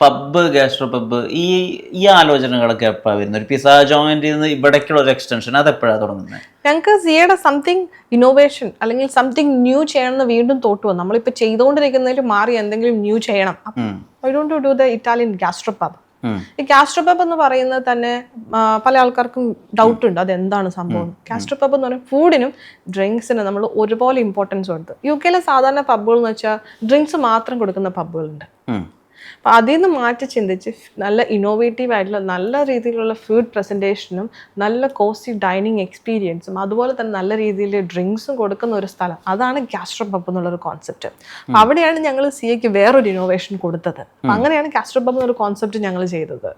Pub, gastro pub, ഈ ആലോചനകളൊക്കെ എപ്പോഴാണ് വരുന്നത്? ഒരു പിസ്സ ജോയിന്റിൽ നിന്ന് ഇവിടേക്കുള്ള ഒരു എക്സ്റ്റൻഷൻ അത് എപ്പോഴാണ് തുടങ്ങുന്നത്? ഞങ്ങൾക്ക് സിയുടെ സംതിങ് ഇന്നോവേഷൻ അല്ലെങ്കിൽ സംതിങ് ന്യൂ ചെയ്യണമെന്ന് വീണ്ടും തോട്ട് വന്നു. നമ്മളിപ്പോൾ ചെയ്തുകൊണ്ടിരിക്കുന്നതിൽ മാറി എന്തെങ്കിലും ന്യൂ ചെയ്യണം. I don't do the Italian gastro pub. ഈ ഗാസ്ട്രോ പബ് എന്ന് പറയുന്നത് തന്നെ പല ആൾക്കാർക്കും ഡൗട്ട് ഉണ്ട്, അതെന്താണ് സംഭവം. ഗാസ്ട്രോ പബ് എന്ന് പറഞ്ഞാൽ ഫുഡിനും ഡ്രിങ്ക്സിനും നമ്മൾ ഒരുപോലെ ഇമ്പോർട്ടൻസ് കൊടുത്ത്. UK സാധാരണ പബ്ബുകൾ എന്ന് വെച്ചാൽ ഡ്രിങ്ക്സ് മാത്രം കൊടുക്കുന്ന പബ്ബുകളുണ്ട്. അപ്പം അതിൽ നിന്ന് മാറ്റി ചിന്തിച്ച് നല്ല ഇന്നോവേറ്റീവ് ആയിട്ടുള്ള നല്ല രീതിയിലുള്ള ഫുഡ് പ്രസൻറ്റേഷനും നല്ല കോസ്റ്റ്ലി ഡൈനിങ് എക്സ്പീരിയൻസും അതുപോലെ തന്നെ നല്ല രീതിയിൽ ഡ്രിങ്ക്സും കൊടുക്കുന്ന ഒരു സ്ഥലം, അതാണ് ഗാസ്ട്രോ പബ് എന്നുള്ളൊരു കോൺസെപ്റ്റ്. അപ്പം അവിടെയാണ് ഞങ്ങൾ സിയയ്ക്ക് വേറൊരു ഇന്നോവേഷൻ കൊടുത്തത്. അപ്പം അങ്ങനെയാണ് ഗാസ്ട്രോ പബ് എന്നൊരു കോൺസെപ്റ്റ് ഞങ്ങൾ ചെയ്തത്.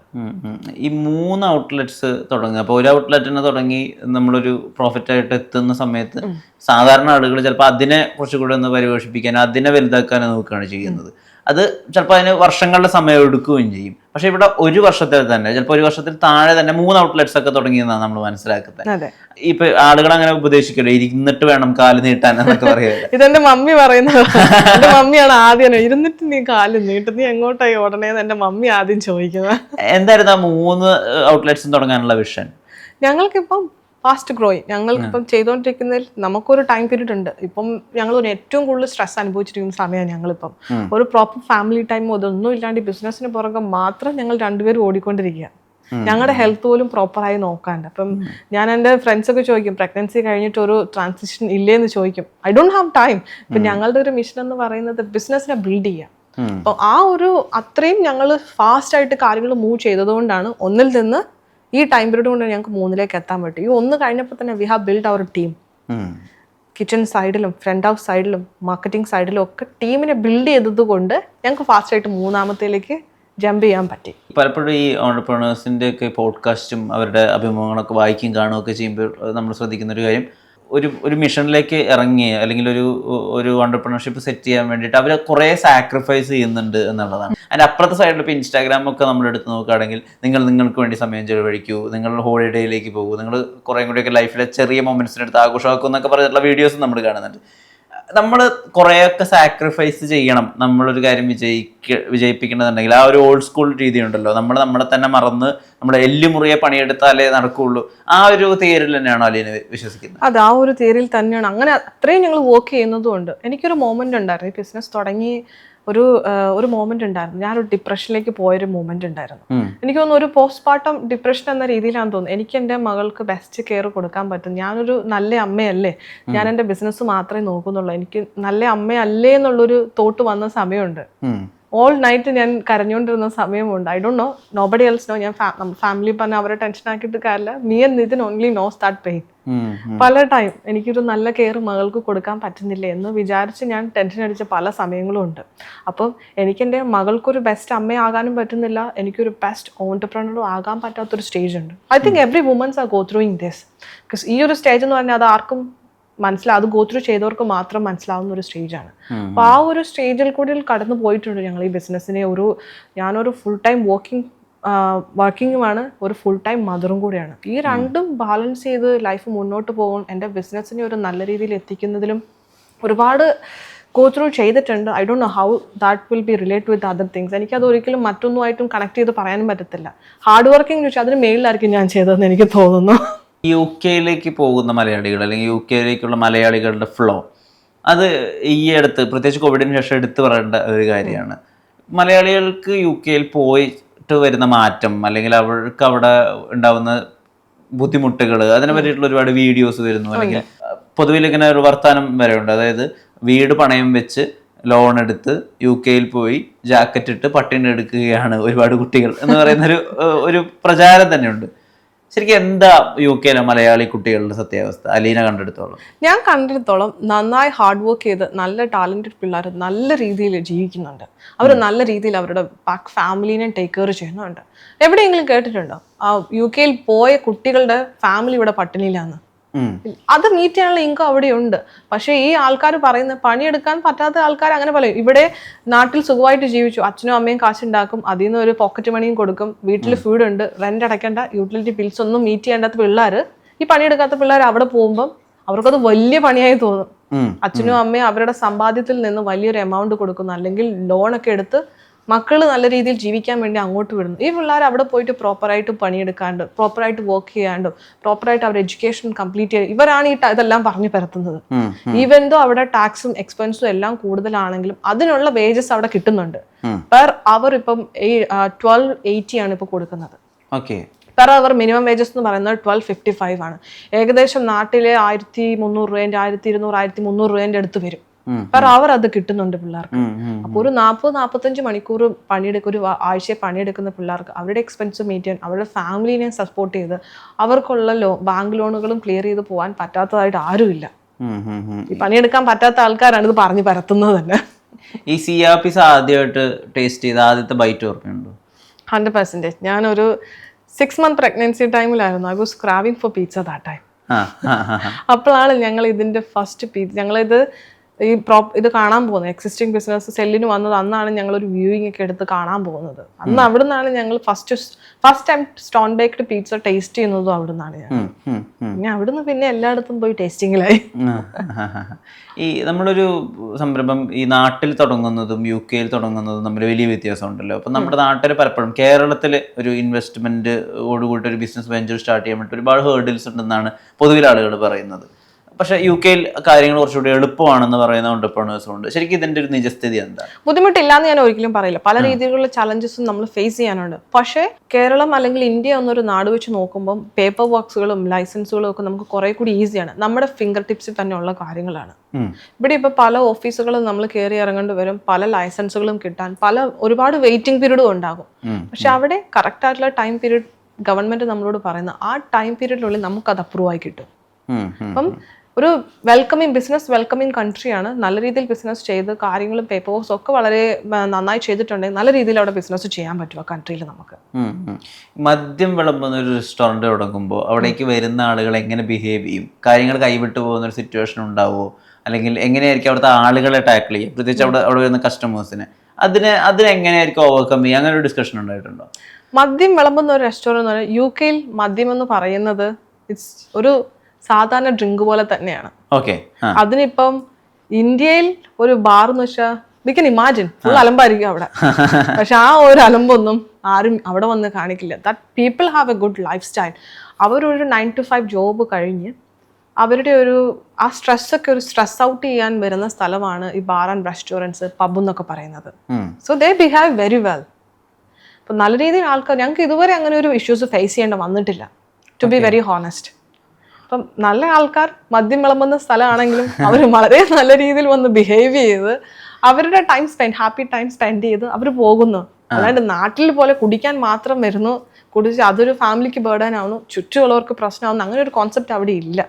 ഈ 3 ഔട്ട്ലെറ്റ്സ് തുടങ്ങുക. അപ്പോൾ ഒരു ഔട്ട്ലെറ്റിനെ തുടങ്ങി നമ്മളൊരു പ്രോഫിറ്റായിട്ട് എത്തുന്ന സമയത്ത് സാധാരണ ആളുകൾ ചിലപ്പോൾ അതിനെ കുറച്ചുകൂടെ ഒന്ന് പരിപോഷിപ്പിക്കാൻ, അതിനെ വലുതാക്കാനോ നോക്കുകയാണ് ചെയ്യുന്നത്. അത് ചിലപ്പോൾ അതിന് വർഷങ്ങളുടെ സമയം എടുക്കുകയും ചെയ്യും. പക്ഷെ ഇവിടെ ഒരു വർഷത്തിൽ തന്നെ, ചിലപ്പോൾ ഒരു വർഷത്തിൽ താഴെ തന്നെ 3 ഔട്ട്ലെറ്റ്സ് ഒക്കെ തുടങ്ങിയെന്നാണ് നമ്മൾ മനസ്സിലാക്കുന്നത്. ഇപ്പൊ ആളുകൾ അങ്ങനെ ഉപദേശിക്കല്ലോ, ഇരുന്നിട്ട് വേണം കാല് നീട്ടാൻ എന്നൊക്കെ പറയുന്നത്. ഇതെന്റെ മമ്മി പറയുന്നത്. എന്റെ മമ്മിയാണ് ആദ്യം ഇരുന്നിട്ട് നീ കാല് നീട്ട്, നീ എങ്ങോട്ടായി ഉടനെ എന്റെ മമ്മി ആദ്യം ചോദിക്കുന്നത്. എന്തായിരുന്നു ആ 3 ഔട്ട്ലെറ്റ്സും തുടങ്ങാനുള്ള വിഷൻ? ഞങ്ങൾക്കിപ്പം ഫാസ്റ്റ് ഗ്രോയിങ്, ഞങ്ങൾക്കിപ്പം ചെയ്തുകൊണ്ടിരിക്കുന്നതിൽ നമുക്കൊരു ടൈം പീരീഡ് ഉണ്ട്. ഇപ്പം ഞങ്ങൾ ഒരു ഏറ്റവും കൂടുതൽ സ്ട്രെസ് അനുഭവിച്ചിരിക്കുന്ന സമയമാണ് ഞങ്ങളിപ്പം. ഒരു പ്രോപ്പർ ഫാമിലി ടൈം അതൊന്നും ഇല്ലാണ്ട് ബിസിനസ്സിന് പുറകെ മാത്രം ഞങ്ങൾ രണ്ടുപേരും ഓടിക്കൊണ്ടിരിക്കുക. ഞങ്ങളുടെ ഹെൽത്ത് പോലും പ്രോപ്പറായി നോക്കാണ്ട്. അപ്പം ഞാൻ എൻ്റെ ഫ്രണ്ട്സൊക്കെ ചോദിക്കും, പ്രഗ്നൻസി കഴിഞ്ഞിട്ട് ഒരു ട്രാൻസിഷൻ ഇല്ലേന്ന് ചോദിക്കും. I don't have time. ഇപ്പം ഞങ്ങളുടെ ഒരു മിഷൻ എന്ന് പറയുന്നത് ബിസിനസ്സിനെ ബിൽഡ് ചെയ്യാം. അപ്പോൾ ആ ഒരു അത്രയും ഞങ്ങൾ ഫാസ്റ്റായിട്ട് കാര്യങ്ങൾ മൂവ് ചെയ്തതുകൊണ്ടാണ് ഒന്നിൽ നിന്ന് ഈ ടൈം പീരീഡ് കൊണ്ട് ഞങ്ങൾക്ക് 3ലേക്ക് എത്താൻ പറ്റും. ഈ 1 കഴിഞ്ഞപ്പോൾ തന്നെ we have build our team. Kitchen സൈഡിലും ഫ്രണ്ട് ഹൗസ് സൈഡിലും മാർക്കറ്റിംഗ് സൈഡിലും ഒക്കെ ടീമിനെ ബിൽഡ് ചെയ്തത് കൊണ്ട് ഞങ്ങൾക്ക് ഫാസ്റ്റായിട്ട് 3ാമത്തേലേക്ക് ജമ്പ് ചെയ്യാൻ പറ്റി. പലപ്പോഴും ഈ ഓണ്ടർപ്രണേഴ്സിൻ്റെ ഒക്കെ പോഡ്കാസ്റ്റും അവരുടെ അഭിമുഖങ്ങളൊക്കെ വായിക്കുകയും കാണുകയൊക്കെ ചെയ്യുമ്പോൾ നമ്മൾ ശ്രദ്ധിക്കുന്ന ഒരു കാര്യം, ഒരു മിഷനിലേക്ക് ഇറങ്ങി അല്ലെങ്കിൽ ഒരു ഓണ്ടർപ്രണർഷിപ്പ് സെറ്റ് ചെയ്യാൻ വേണ്ടിയിട്ട് അവർ കുറേ സാക്രിഫൈസ് ചെയ്യുന്നുണ്ട് എന്നുള്ളതാണ്. അതിൻ്റെ അപ്പുറത്തെ സൈഡിൽ ഇപ്പോൾ ഇൻസ്റ്റാഗ്രാമൊക്കെ നമ്മൾ എടുത്ത് നോക്കുകയാണെങ്കിൽ നിങ്ങൾക്ക് വേണ്ടി സമയം ചെലവഴിക്കൂ, നിങ്ങൾ ഹോളിഡേയിലേക്ക് പോകൂ, നിങ്ങൾ കുറേ കൂടിയൊക്കെ ലൈഫിലെ ചെറിയ മൊമെൻറ്റ്സിനെടുത്ത് ആഘോഷമാക്കും എന്നൊക്കെ പറഞ്ഞിട്ടുള്ള വീഡിയോസ് നമ്മൾ കാണുന്നുണ്ട്. നമ്മൾ കുറേയൊക്കെ സാക്രിഫൈസ് ചെയ്യണം നമ്മളൊരു കാര്യം വിജയിപ്പിക്കണമെന്നുണ്ടെങ്കിൽ. ആ ഒരു ഓൾഡ് സ്കൂൾ രീതി ഉണ്ടല്ലോ, നമ്മളെ തന്നെ മറന്ന് നമ്മുടെ എല്ലുമുറിയെ പണിയെടുത്താലേ നടക്കുകയുള്ളൂ. ആ ഒരു തിയറിൽ തന്നെയാണോ അലീന വിശ്വസിക്കുന്നത്? അത് ആ ഒരു തിയറിയിൽ തന്നെയാണ്. അങ്ങനെ അത്രയും ഞങ്ങൾ വർക്ക് ചെയ്യുന്നതുകൊണ്ട് എനിക്കൊരു മൊമെന്റ് ഉണ്ടായിരുന്നു. ഈ ബിസിനസ് തുടങ്ങി ഒരു മൊമെന്റ് ഉണ്ടായിരുന്നു. ഞാനൊരു ഡിപ്രഷനിലേക്ക് പോയൊരു മൊമെന്റ് ഉണ്ടായിരുന്നു. എനിക്ക് തോന്നുന്നു ഒരു പോസ്റ്റ്മോർട്ടം ഡിപ്രഷൻ എന്ന രീതിയിലാണെന്ന് തോന്നുന്നു. എനിക്ക് എൻ്റെ മകൾക്ക് ബെസ്റ്റ് കെയർ കൊടുക്കാൻ പറ്റും. ഞാനൊരു നല്ല അമ്മയല്ലേ, ഞാൻ എൻ്റെ ബിസിനസ് മാത്രമേ നോക്കുന്നുള്ളൂ, എനിക്ക് നല്ല അമ്മയല്ലേ എന്നുള്ളൊരു തോട്ട് വന്ന സമയമുണ്ട്. ഓൾ നൈറ്റ് ഞാൻ കരഞ്ഞുകൊണ്ടിരുന്ന സമയമുണ്ട്. I don't know, nobody else know. ഞാൻ ഫാമിലി പറഞ്ഞ അവരെ ടെൻഷൻ ആക്കിയിട്ട് കാര്യമില്ല. Me and Nithin only knows that pain. പല ടൈം എനിക്കൊരു നല്ല കെയർ മകൾക്ക് കൊടുക്കാൻ പറ്റുന്നില്ല എന്ന് വിചാരിച്ച് ഞാൻ ടെൻഷൻ അടിച്ച പല സമയങ്ങളും ഉണ്ട്. അപ്പം എനിക്കെൻ്റെ മകൾക്കൊരു ബെസ്റ്റ് അമ്മയാകാനും പറ്റുന്നില്ല, എനിക്കൊരു ബെസ്റ്റ് ഓൺടർപ്രണറും ആകാൻ പറ്റാത്തൊരു സ്റ്റേജ് ഉണ്ട്. I think every womens are go throughing this. Because ഈ ഒരു സ്റ്റേജ് എന്ന് പറഞ്ഞാൽ അത് ആർക്കും അത് ഗോ ത്രൂ ചെയ്തവർക്ക് മാത്രം മനസ്സിലാവുന്ന ഒരു സ്റ്റേജാണ്. അപ്പോൾ ആ ഒരു സ്റ്റേജിൽ കൂടി കടന്നു പോയിട്ടുണ്ട് ഞങ്ങൾ ഈ ബിസിനസ്സിനെ. ഞാനൊരു ഫുൾ ടൈം വർക്കിങ്ങുമാണ്, ഒരു ഫുൾ ടൈം മദറും കൂടിയാണ്. ഈ രണ്ടും ബാലൻസ് ചെയ്ത് ലൈഫ് മുന്നോട്ട് പോകും. എൻ്റെ ബിസിനസ്സിനെ ഒരു നല്ല രീതിയിൽ എത്തിക്കുന്നതിലും ഒരുപാട് ഗോ ത്രൂ ചെയ്തിട്ടുണ്ട്. I don't know how that will be relate with other things. എനിക്കത് ഒരിക്കലും മറ്റൊന്നുമായിട്ടും കണക്ട് ചെയ്ത് പറയാനും പറ്റത്തില്ല. ഹാർഡ് വർക്കിംഗ് എന്ന് വെച്ചാൽ അതിന് മേളിലായിരിക്കും ഞാൻ ചെയ്തതെന്ന് എനിക്ക് തോന്നുന്നു. UK പോകുന്ന മലയാളികൾ അല്ലെങ്കിൽ UK മലയാളികളുടെ ഫ്ലോ, അത് ഈ അടുത്ത് പ്രത്യേകിച്ച് കോവിഡിന് ശേഷം എടുത്തു പറയേണ്ട ഒരു കാര്യമാണ്. മലയാളികൾക്ക് UK പോയിട്ട് വരുന്ന മാറ്റം അല്ലെങ്കിൽ അവർക്ക് അവിടെ ഉണ്ടാവുന്ന ബുദ്ധിമുട്ടുകൾ, അതിനെ പറ്റിയിട്ടുള്ള ഒരുപാട് വീഡിയോസ് വരുന്നു. അല്ലെങ്കിൽ പൊതുവിൽ ഇങ്ങനെ ഒരു വർത്താനം വരെ ഉണ്ട്. അതായത് വീട് പണയം വെച്ച് ലോൺ എടുത്ത് UK പോയി ജാക്കറ്റ് ഇട്ട് പട്ടിണി എടുക്കുകയാണ് ഒരുപാട് കുട്ടികൾ എന്ന് പറയുന്നൊരു ഒരു പ്രചാരം തന്നെയുണ്ട്. ശരിക്കും എന്താ UK മലയാളി കുട്ടികളുടെ സത്യാവസ്ഥ അലീന കണ്ടെടുത്തോളം? ഞാൻ കണ്ടെടുത്തോളം നന്നായി ഹാർഡ് വർക്ക് ചെയ്ത് നല്ല ടാലന്റഡ് പിള്ളേർ നല്ല രീതിയിൽ ജീവിക്കുന്നുണ്ട്. അവർ നല്ല രീതിയിൽ അവരുടെ ബാക്ക് ഫാമിലിനെ ടേക്ക് കെയർ ചെയ്യുന്നുണ്ട്. എവിടെയെങ്കിലും കേട്ടിട്ടുണ്ടോ UK പോയ കുട്ടികളുടെ ഫാമിലി ഇവിടെ പട്ടിണിയിലാന്ന്? അത് മീറ്റ് ചെയ്യാനുള്ള ഇൻകം അവിടെയുണ്ട്. പക്ഷേ ഈ ആൾക്കാർ പറയുന്ന പണിയെടുക്കാൻ പറ്റാത്ത ആൾക്കാർ അങ്ങനെ പറയും. ഇവിടെ നാട്ടിൽ സുഖമായിട്ട് ജീവിച്ചു, അച്ഛനും അമ്മയും കാശുണ്ടാക്കും, അതിൽ നിന്ന് ഒരു പോക്കറ്റ് മണിയും കൊടുക്കും, വീട്ടിൽ ഫുഡ് ഉണ്ട്, റെന്റ് അടയ്ക്കേണ്ട, യൂട്ടിലിറ്റി ബിൽസ് ഒന്നും മീറ്റ് ചെയ്യേണ്ടാത്ത പിള്ളേർ, ഈ പണിയെടുക്കാത്ത പിള്ളേർ അവിടെ പോകുമ്പം അവർക്കത് വലിയ പണിയായി തോന്നും. അച്ഛനും അമ്മയും അവരുടെ സമ്പാദ്യത്തിൽ നിന്ന് വലിയൊരു എമൗണ്ട് കൊടുക്കുന്നു, അല്ലെങ്കിൽ ലോണൊക്കെ എടുത്ത് മക്കള് നല്ല രീതിയിൽ ജീവിക്കാൻ വേണ്ടി അങ്ങോട്ട് വിടുന്നു. ഈ പിള്ളേർ അവിടെ പോയിട്ട് പ്രോപ്പറായിട്ട് പണിയെടുക്കാണ്ട്, പ്രോപ്പറായിട്ട് വർക്ക് ചെയ്യാണ്ടും, പ്രോപ്പറായിട്ട് അവർ എഡ്യൂക്കേഷൻ കംപ്ലീറ്റ് ചെയ്യുക, ഇവരാണ് ഇതെല്ലാം പറഞ്ഞു പരത്തുന്നത്. ഈവൻ ദോ അവിടെ ടാക്സും എക്സ്പെൻസും എല്ലാം കൂടുതലാണെങ്കിലും അതിനുള്ള വേജസ് അവിടെ കിട്ടുന്നുണ്ട്. പെർ അവർ ഇപ്പം 1280 ആണ് ഇപ്പൊ കൊടുക്കുന്നത്. പെർ അവർ മിനിമം വേജസ് എന്ന് പറയുന്നത് 1255 ആണ്. ഏകദേശം നാട്ടിലെ 1300 രൂപേന്റെ 1200 1300 രൂപേന്റെ അടുത്ത് വരും. പെർ അവർ അത് കിട്ടുന്നുണ്ട് പിള്ളേർക്ക്. അപ്പൊ ഒരു 40-45 മണിക്കൂർ ഒരു ആഴ്ചയെ പണിയെടുക്കുന്ന പിള്ളേർക്ക് അവരുടെ എക്സ്പെൻസ് മീറ്റ് ചെയ്യാൻ, അവരുടെ ഫാമിലിനെ സപ്പോർട്ട് ചെയ്ത് അവർക്കുള്ള ബാങ്ക് ലോണുകളും ക്ലിയർ ചെയ്ത് പോകാൻ പറ്റാത്തതായിട്ട് ആരുമില്ല. ഈ പണിയെടുക്കാൻ പറ്റാത്ത ആൾക്കാരാണ് ഇത് പറഞ്ഞു പരത്തുന്നത് തന്നെ. ഈ CRPs ആദ്യമായിട്ട് ടേസ്റ്റ് ചെയ്ത ആദ്യത്തെ ബൈറ്റ് ഓർമ്മയുണ്ടോ? 100%. ഞാനൊരു 6 month പ്രഗ്നൻസി ടൈമിലായിരുന്നു. I was craving for pizza that time. അപ്പോഴാണ് ഞങ്ങൾ ഇതിന്റെ ഫസ്റ്റ് പീസ്, ഞങ്ങളിത് ഇത് കാണാൻ പോകുന്നത്, എക്സിസ്റ്റിംഗ് ബിസിനസ് സെല്ലിന് വന്നത് അന്നാണ് ഞങ്ങളൊരു വ്യൂയിങ് ഒക്കെ എടുത്ത് കാണാൻ പോകുന്നത്. അന്ന് അവിടെ നിന്നാണ് ഞങ്ങൾ first time stone baked pizza taste ചെയ്യുന്നതും അവിടെ നിന്നാണ് ഞാൻ. പിന്നെ അവിടുന്ന് പിന്നെ എല്ലായിടത്തും പോയി ടേസ്റ്റിങ്ങിലായി. ഈ നമ്മളൊരു സംരംഭം ഈ നാട്ടിൽ തുടങ്ങുന്നതും UK തുടങ്ങുന്നതും തമ്മിൽ വലിയ വ്യത്യാസം ഉണ്ടല്ലോ. അപ്പം നമ്മുടെ നാട്ടിൽ പലപ്പോഴും കേരളത്തിൽ ഒരു ഇൻവെസ്റ്റ്മെന്റ് ഓടുകൂടി ഒരു ബിസിനസ് വെഞ്ചർ സ്റ്റാർട്ട് ചെയ്യാൻ വേണ്ടി ഒരുപാട് ഹേർഡിൽസ് ഉണ്ടെന്നാണ് പൊതുവിൽ ആളുകൾ പറയുന്നത്. പക്ഷെ UK കാര്യങ്ങൾ കുറച്ചുകൂടി എളുപ്പമാണെന്ന് പറയുന്ന ഓണ്ടർപ്രണേഴ്സും ഉണ്ട്. ശരിക്കും ഇതിന്റെ ഒരു നിജസ്ഥിതി എന്താ? ബുദ്ധിമുട്ടില്ലാന്ന് ഞാൻ ഒരിക്കലും പറയില്ല. പല രീതിയിലുള്ള ചലഞ്ചസും നമ്മൾ ഫേസ് ചെയ്യാനുണ്ട്. പക്ഷേ കേരളം അല്ലെങ്കിൽ ഇന്ത്യ എന്നൊരു നാട് വെച്ച് നോക്കുമ്പോൾ പേപ്പർ വർക്ക്സുകളും ലൈസൻസുകളും ഒക്കെ നമുക്ക് കുറെ കൂടി ഈസിയാണ്. നമ്മുടെ ഫിംഗർ ടിപ്സിൽ തന്നെ ഉള്ള കാര്യങ്ങളാണ്. ഇവിടെ ഇപ്പൊ പല ഓഫീസുകളും നമ്മൾ കയറി ഇറങ്ങേണ്ടി വരും, പല ലൈസൻസുകളും കിട്ടാൻ ഒരുപാട് വെയിറ്റിംഗ് പീരീഡും ഉണ്ടാകും. പക്ഷെ അവിടെ കറക്റ്റ് ആയിട്ടുള്ള ടൈം പീരീഡ് ഗവൺമെന്റ് നമ്മളോട് പറയുന്ന ആ ടൈം പീരീഡിനുള്ളിൽ നമുക്ക് അത് അപ്രൂവ് ആയി കിട്ടും. അപ്പം ഒരു ബിസിനസ് വെൽക്കമിങ് കൺട്രിയാണ്. നല്ല രീതിയിൽ ബിസിനസ് ചെയ്ത് കാര്യങ്ങളും പേപ്പർ വർക്ക്സും ഒക്കെ വളരെ നന്നായി ചെയ്തിട്ടുണ്ടെങ്കിൽ നല്ല രീതിയിൽ അവിടെ ബിസിനസ് ചെയ്യാൻ പറ്റും ആ കൺട്രിയിൽ നമുക്ക്. മദ്യം വിളമ്പുന്ന ഒരു റെസ്റ്റോറൻറ്റ് തുടങ്ങുമ്പോൾ അവിടേക്ക് വരുന്ന ആളുകൾ എങ്ങനെ ബിഹേവ് ചെയ്യും? കാര്യങ്ങൾ കൈവിട്ടു പോകുന്ന ഒരു സിറ്റുവേഷൻ ഉണ്ടാവുമോ? അല്ലെങ്കിൽ എങ്ങനെയായിരിക്കും അവിടുത്തെ ആളുകളെ ടാക്കിൾ ചെയ്യും, പ്രത്യേകിച്ച് അവിടെ വരുന്ന കസ്റ്റമേഴ്സിനെ? അതിനെങ്ങനെയായിരിക്കും ഓവർകം ചെയ്യുക? അങ്ങനെ ഒരു ഡിസ്കഷൻ ഉണ്ടായിട്ടുണ്ടോ? മദ്യം വിളമ്പുന്ന ഒരു റെസ്റ്റോറൻറ്റ് എന്ന് പറഞ്ഞാൽ UK മദ്യം എന്ന് പറയുന്നത് ഒരു സാധാരണ ഡ്രിങ്ക് പോലെ തന്നെയാണ്. അതിനിപ്പം ഇന്ത്യയിൽ ഒരു ബാർ എന്ന് വെച്ചാൽ വി കൻ ഇമാജിൻ ഫുൾ അലമ്പായിരിക്കും അവിടെ. പക്ഷെ ആ ഒരു അലമ്പൊന്നും ആരും അവിടെ വന്ന് കാണിക്കില്ല. That people have A good life style. അവരൊരു 9 to 5 ജോബ് കഴിഞ്ഞ് അവരുടെ ആ സ്ട്രെസ്സൊക്കെ ഒരു സ്ട്രെസ് ഔട്ട് ചെയ്യാൻ വരുന്ന സ്ഥലമാണ് ഈ ബാർ ആൻഡ് റെസ്റ്റോറൻറ്റ്സ്, പബ് എന്നൊക്കെ പറയുന്നത്. So they behave very well. അപ്പം നല്ല രീതിയിൽ ആൾക്കാർ, ഞങ്ങൾക്ക് ഇതുവരെ അങ്ങനെ ഒരു ഇഷ്യൂസ് ഫേസ് ചെയ്യേണ്ട വന്നിട്ടില്ല, ടു ബി വെരി ഹോണസ്റ്റ്. അപ്പം നല്ല ആൾക്കാർ മദ്യം വിളമ്പുന്ന സ്ഥലമാണെങ്കിലും അവർ വളരെ നല്ല രീതിയിൽ വന്ന് ബിഹേവ് ചെയ്ത് അവരുടെ ഹാപ്പി ടൈം സ്പെൻഡ് ചെയ്ത് അവർ പോകുന്നു. അല്ലാണ്ട് നാട്ടിൽ പോലെ കുടിക്കാൻ മാത്രം വരുന്നു, കുടിച്ച് അതൊരു ഫാമിലിക്ക് ബേർഡൻ ആവുന്നു, ചുറ്റുമുള്ളവർക്ക് പ്രശ്നമാവുന്നു, അങ്ങനെ ഒരു കോൺസെപ്റ്റ് അവിടെ ഇല്ല.